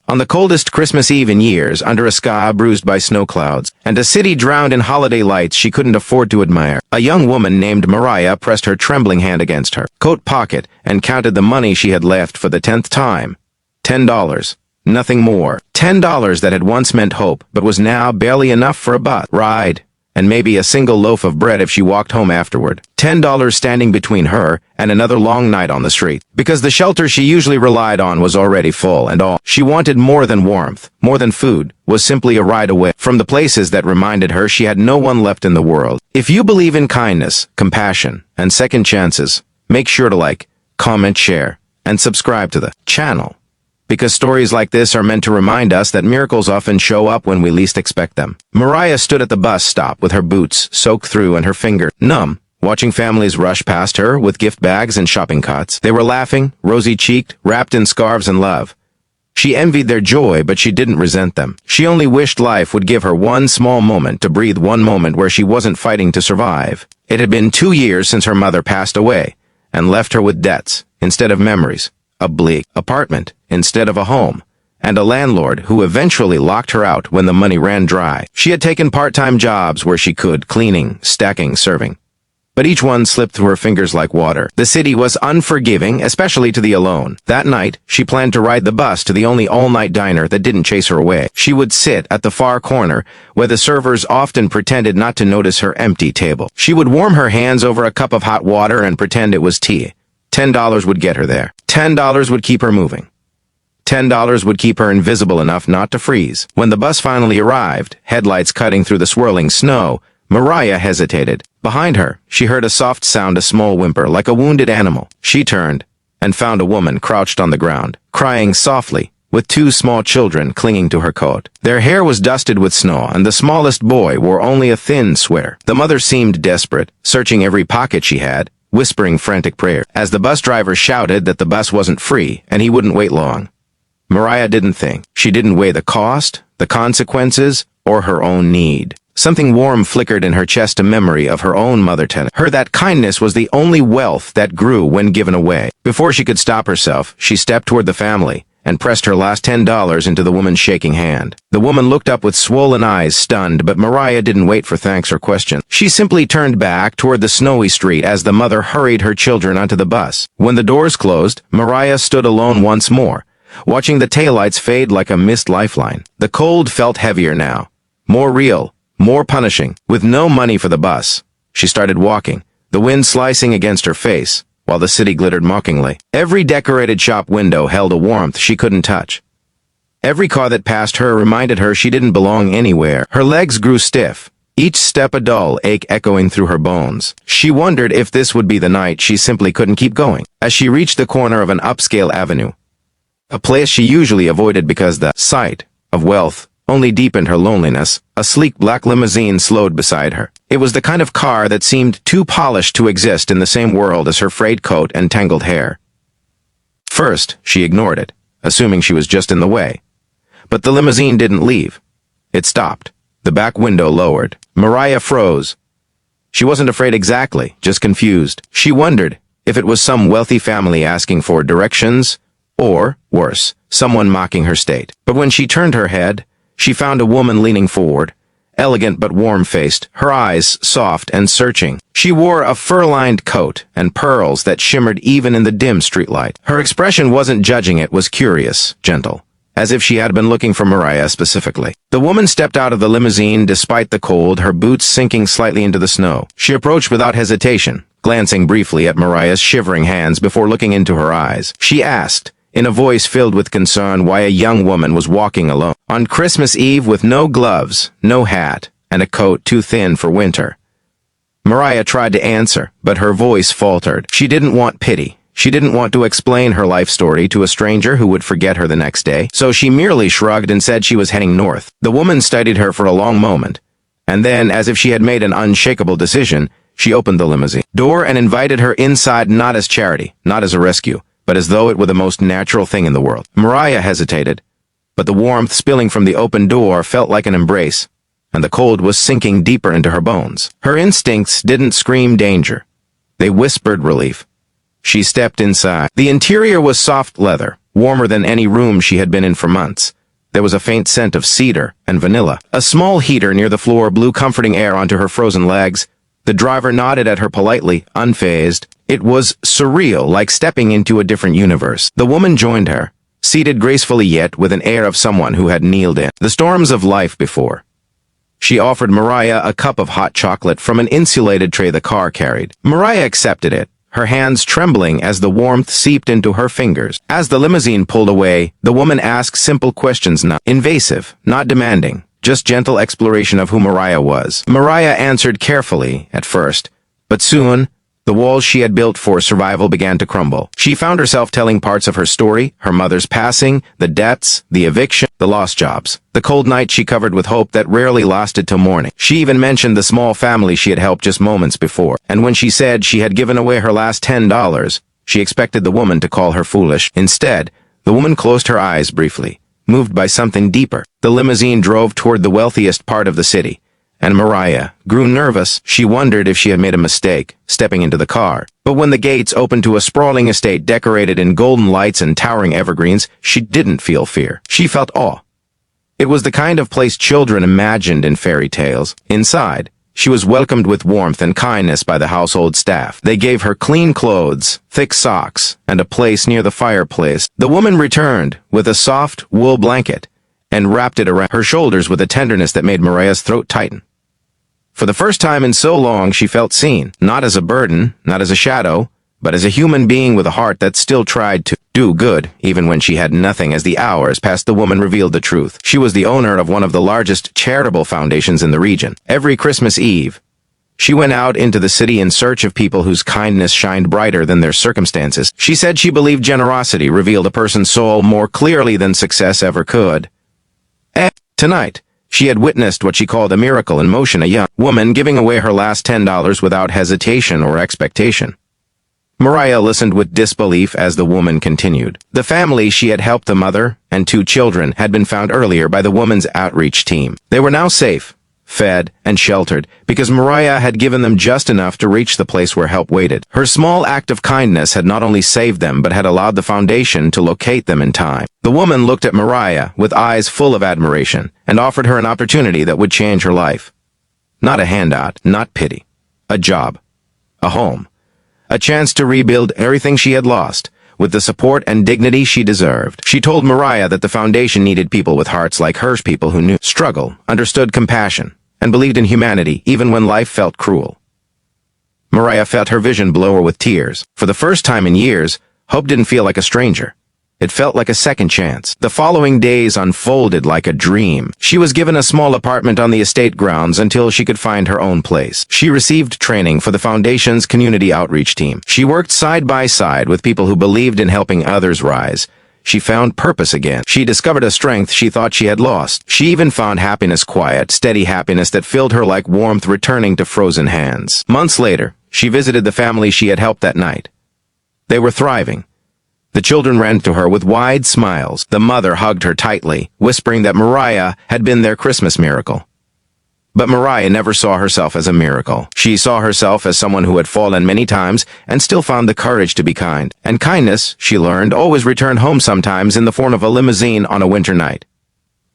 On the coldest Christmas Eve in years, under a sky bruised by snow clouds, and a city drowned in holiday lights she couldn't afford to admire, a young woman named Mariah pressed her trembling hand against her coat pocket and counted the money she had left for the 10th time. $10. Nothing more. $10 that had once meant hope, but was now barely enough for a bus ride, and maybe a single loaf of bread if she walked home afterward. $10 standing between her and another long night on the street, because the shelter she usually relied on was already full, and all she wanted, more than warmth, more than food, was simply a ride away from the places that reminded her she had no one left in the world. If you believe in kindness, compassion, and second chances, make sure to like, comment, share, and subscribe to the channel, because stories like this are meant to remind us that miracles often show up when we least expect them. Mariah stood at the bus stop with her boots soaked through and her finger numb, watching families rush past her with gift bags and shopping carts. They were laughing, rosy-cheeked, wrapped in scarves and love. She envied their joy, but she didn't resent them. She only wished life would give her one small moment to breathe, one moment where she wasn't fighting to survive. It had been 2 years since her mother passed away and left her with debts instead of memories, a bleak apartment instead of a home, and a landlord who eventually locked her out when the money ran dry. She had taken part-time jobs where she could, cleaning, stacking, serving, but each one slipped through her fingers like water. The city was unforgiving, especially to the alone. That night, she planned to ride the bus to the only all-night diner that didn't chase her away. She would sit at the far corner, where the servers often pretended not to notice her empty table. She would warm her hands over a cup of hot water and pretend it was tea. $10 would get her there. $10 would keep her moving. $10 would keep her invisible enough not to freeze. When the bus finally arrived, headlights cutting through the swirling snow, Mariah hesitated. Behind her, she heard a soft sound, a small whimper, like a wounded animal. She turned and found a woman crouched on the ground, crying softly, with 2 small children clinging to her coat. Their hair was dusted with snow, and the smallest boy wore only a thin sweater. The mother seemed desperate, searching every pocket she had, whispering frantic prayer, as the bus driver shouted that the bus wasn't free and he wouldn't wait long. Mariah didn't think. She didn't weigh the cost, the consequences, or her own need. Something warm flickered in her chest, a memory of her own mother telling her that kindness was the only wealth that grew when given away. Before she could stop herself, she stepped toward the family and pressed her last $10 into the woman's shaking hand. The woman looked up with swollen eyes, stunned, but Mariah didn't wait for thanks or questions. She simply turned back toward the snowy street as the mother hurried her children onto the bus. When the doors closed, Mariah stood alone once more, watching the taillights fade like a missed lifeline. The cold felt heavier now, more real, more punishing. With no money for the bus, she started walking, the wind slicing against her face, while the city glittered mockingly. Every decorated shop window held a warmth she couldn't touch. Every car that passed her reminded her she didn't belong anywhere. Her legs grew stiff, each step a dull ache echoing through her bones. She wondered if this would be the night she simply couldn't keep going. As she reached the corner of an upscale avenue, a place she usually avoided because the sight of wealth only deepened her loneliness, a sleek black limousine slowed beside her. It was the kind of car that seemed too polished to exist in the same world as her frayed coat and tangled hair. First, she ignored it, assuming she was just in the way. But the limousine didn't leave. It stopped, the back window lowered. Mariah froze. She wasn't afraid exactly, just confused. She wondered if it was some wealthy family asking for directions, or, worse, someone mocking her state. But when she turned her head, she found a woman leaning forward, elegant but warm-faced, her eyes soft and searching. She wore a fur-lined coat and pearls that shimmered even in the dim streetlight. Her expression wasn't judging, it was curious, gentle, as if she had been looking for Mariah specifically. The woman stepped out of the limousine despite the cold, her boots sinking slightly into the snow. She approached without hesitation, glancing briefly at Mariah's shivering hands before looking into her eyes. She asked, in a voice filled with concern, why a young woman was walking alone on Christmas Eve with no gloves, no hat, and a coat too thin for winter. Mariah tried to answer, but her voice faltered. She didn't want pity. She didn't want to explain her life story to a stranger who would forget her the next day, so she merely shrugged and said she was heading north. The woman studied her for a long moment, and then, as if she had made an unshakable decision, she opened the limousine door and invited her inside, not as charity, not as a rescue, but as though it were the most natural thing in the world. Mariah hesitated, but the warmth spilling from the open door felt like an embrace, and the cold was sinking deeper into her bones. Her instincts didn't scream danger. They whispered relief. She stepped inside. The interior was soft leather, warmer than any room she had been in for months. There was a faint scent of cedar and vanilla. A small heater near the floor blew comforting air onto her frozen legs. The driver nodded at her politely, unfazed. It was surreal, like stepping into a different universe. The woman joined her, seated gracefully yet with an air of someone who had kneeled in the storms of life before. She offered Mariah a cup of hot chocolate from an insulated tray the car carried. Mariah accepted it, her hands trembling as the warmth seeped into her fingers. As the limousine pulled away, the woman asked simple questions, not invasive, not demanding, just gentle exploration of who Mariah was. Mariah answered carefully at first, but soon, the walls she had built for survival began to crumble. She found herself telling parts of her story, her mother's passing, the debts, the eviction, the lost jobs, the cold night she covered with hope that rarely lasted till morning. She even mentioned the small family she had helped just moments before, and when she said she had given away her last $10, she expected the woman to call her foolish. Instead, the woman closed her eyes briefly, moved by something deeper. The limousine drove toward the wealthiest part of the city, and Mariah grew nervous. She wondered if she had made a mistake, stepping into the car. But when the gates opened to a sprawling estate decorated in golden lights and towering evergreens, she didn't feel fear. She felt awe. It was the kind of place children imagined in fairy tales. Inside, she was welcomed with warmth and kindness by the household staff. They gave her clean clothes, thick socks, and a place near the fireplace. The woman returned with a soft wool blanket and wrapped it around her shoulders with a tenderness that made Mariah's throat tighten. For the first time in so long, she felt seen, not as a burden, not as a shadow, but as a human being with a heart that still tried to do good, even when she had nothing. As the hours passed, the woman revealed the truth. She was the owner of one of the largest charitable foundations in the region. Every Christmas Eve, she went out into the city in search of people whose kindness shined brighter than their circumstances. She said she believed generosity revealed a person's soul more clearly than success ever could. Tonight, she had witnessed what she called a miracle in motion, a young woman giving away her last $10 without hesitation or expectation. Mariah listened with disbelief as the woman continued. The family she had helped, the mother and 2 children, had been found earlier by the woman's outreach team. They were now safe, fed, and sheltered because Mariah had given them just enough to reach the place where help waited. Her small act of kindness had not only saved them but had allowed the foundation to locate them in time. The woman looked at Mariah with eyes full of admiration and offered her an opportunity that would change her life. Not a handout, not pity. A job. A home. A chance to rebuild everything she had lost, with the support and dignity she deserved. She told Mariah that the foundation needed people with hearts like hers, people who knew struggle, understood compassion, and believed in humanity even when life felt cruel. Mariah felt her vision blow her with tears. For the first time in years, hope didn't feel like a stranger. It felt like a second chance. The following days unfolded like a dream. She was given a small apartment on the estate grounds until she could find her own place. She received training for the foundation's community outreach team. She worked side by side with people who believed in helping others rise. She found purpose again. She discovered a strength she thought she had lost. She even found happiness, quiet, steady happiness that filled her like warmth returning to frozen hands. Months later, she visited the family she had helped that night. They were thriving. The children ran to her with wide smiles. The mother hugged her tightly, whispering that Mariah had been their Christmas miracle. But Mariah never saw herself as a miracle. She saw herself as someone who had fallen many times and still found the courage to be kind. And kindness, she learned, always returned home, sometimes in the form of a limousine on a winter night.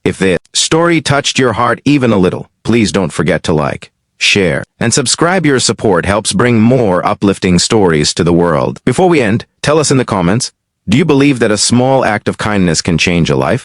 If this story touched your heart even a little, please don't forget to like, share, and subscribe. Your support helps bring more uplifting stories to the world. Before we end, tell us in the comments, do you believe that a small act of kindness can change a life?